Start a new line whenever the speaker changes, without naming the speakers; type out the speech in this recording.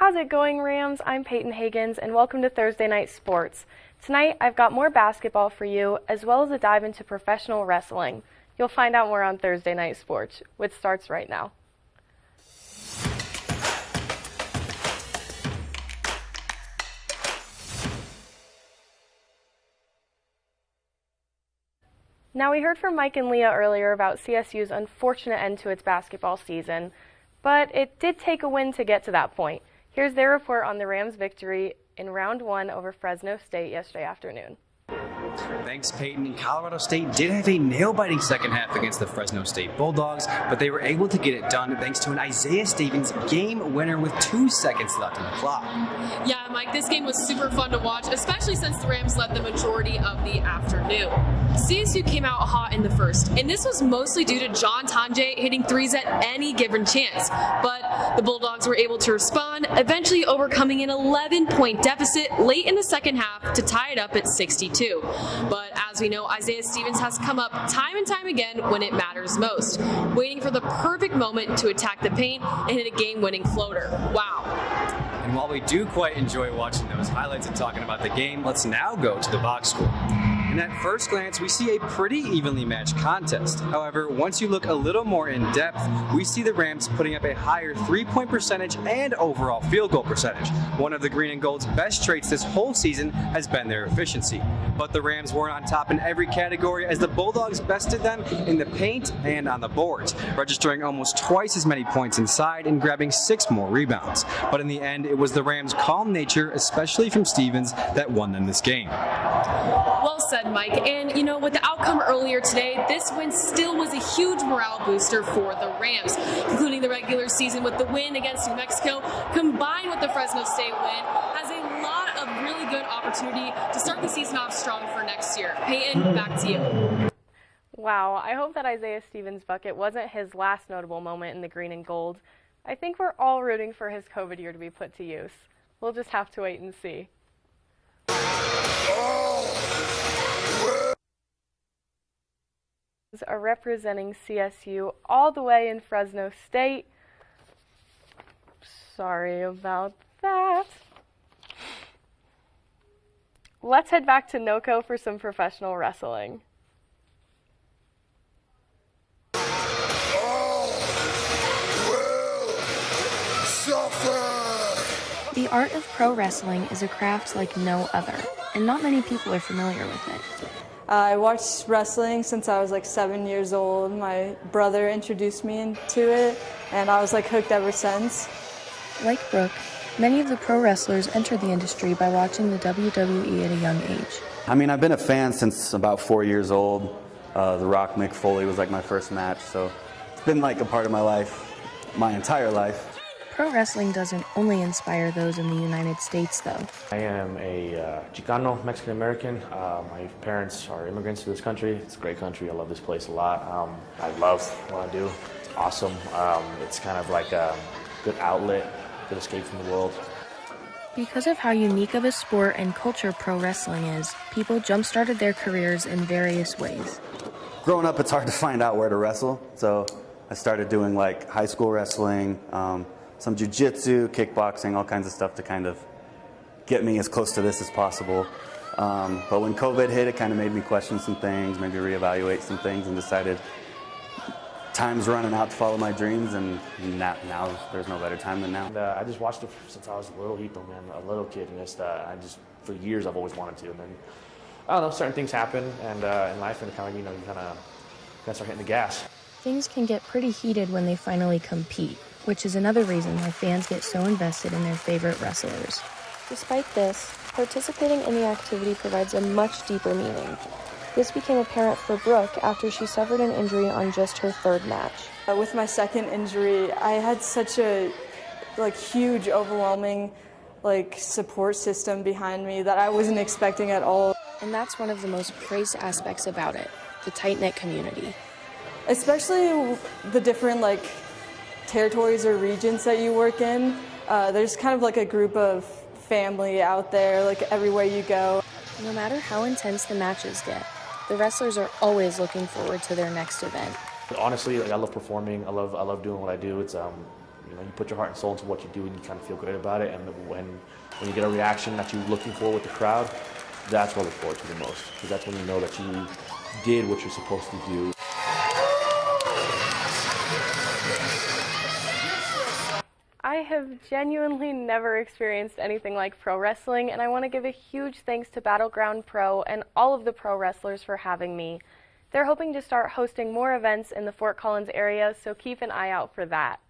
How's it going, Rams? I'm Payton Hagans, and welcome to Thursday Night Sports. Tonight, I've got more basketball for you, as well as a dive into professional wrestling. You'll find out more on Thursday Night Sports, which starts right now. Now, we heard from Mike and Leah earlier about CSU's unfortunate end to its basketball season, but it did take a win to get to that point. Here's their report on the Rams' victory in round one over Fresno State yesterday afternoon.
Thanks, Payton. Colorado State did have a nail-biting second half against the Fresno State Bulldogs, but they were able to get it done thanks to an Isaiah Stevens game winner with 2 seconds left on the clock.
Yeah, Mike, this game was super fun to watch, especially since the Rams led the majority of the afternoon. CSU came out hot in the first, and this was mostly due to John Tanjay hitting threes at any given chance. But the Bulldogs were able to respond, eventually overcoming an 11-point deficit late in the second half to tie it up at 62. But as we know, Isaiah Stevens has come up time and time again when it matters most, waiting for the perfect moment to attack the paint and hit a game-winning floater. Wow.
And while we do quite enjoy watching those highlights and talking about the game, let's now go to the box score. And at first glance, we see a pretty evenly matched contest. However, once you look a little more in depth, we see the Rams putting up a higher three-point percentage and overall field goal percentage. One of the green and gold's best traits this whole season has been their efficiency. But the Rams weren't on top in every category as the Bulldogs bested them in the paint and on the boards, registering almost twice as many points inside and grabbing 6 more rebounds. But in the end, it was the Rams' calm nature, especially from Stevens, that won them this game.
Well said, Mike. And, with the outcome earlier today, this win still was a huge morale booster for the Rams. Concluding the regular season with the win against New Mexico, combined with the Fresno State win, has a lot of really good opportunity to start the season off strong for next year. Payton, back to you.
Wow, I hope that Isaiah Stevens' bucket wasn't his last notable moment in the green and gold. I think we're all rooting for his COVID year to be put to use. We'll just have to wait and see. Are representing CSU all the way in Fresno State. Sorry about that. Let's head back to NOCO for some professional wrestling.
The art of pro wrestling is a craft like no other, and not many people are familiar with it.
I watched wrestling since I was 7 years old. My brother introduced me into it, and I was hooked ever since.
Like Brooke, many of the pro wrestlers entered the industry by watching the WWE at a young age.
I've been a fan since about 4 years old. The Rock Mick Foley was my first match, so it's been a part of my life, my entire life.
Pro wrestling doesn't only inspire those in the United States, though.
I am a Chicano, Mexican-American. My parents are immigrants to this country. It's a great country. I love this place a lot. I love what I do. It's awesome. It's kind of like a good outlet, good escape from the world.
Because of how unique of a sport and culture pro wrestling is, people jump-started their careers in various ways.
Growing up, it's hard to find out where to wrestle, so I started doing high school wrestling, some jiu-jitsu, kickboxing, all kinds of stuff to kind of get me as close to this as possible. But when COVID hit, it kind of made me question some things, maybe reevaluate some things, and decided time's running out to follow my dreams, and now there's no better time than now.
And, I just watched it since I was a little kid, and for years I've always wanted to. And then, I don't know, certain things happen and in life, and you kind of start hitting the gas.
Things can get pretty heated when they finally compete, which is another reason why fans get so invested in their favorite wrestlers. Despite this, participating in the activity provides a much deeper meaning. This became apparent for Brooke after she suffered an injury on just her third match.
With my second injury, I had such a huge, overwhelming support system behind me that I wasn't expecting at all.
And that's one of the most praised aspects about it, the tight-knit community.
Especially the different territories or regions that you work in. There's kind of a group of family out there everywhere you go.
No matter how intense the matches get, the wrestlers are always looking forward to their next event.
Honestly, I love performing. I love doing what I do. It's you know, you put your heart and soul into what you do, and you kind of feel great about it. And when you get a reaction that you're looking for with the crowd, that's what I look forward to the most, because that's when you know that you did what you're supposed to do.
I have genuinely never experienced anything like pro wrestling, and I want to give a huge thanks to Battleground Pro and all of the pro wrestlers for having me. They're hoping to start hosting more events in the Fort Collins area, so keep an eye out for that.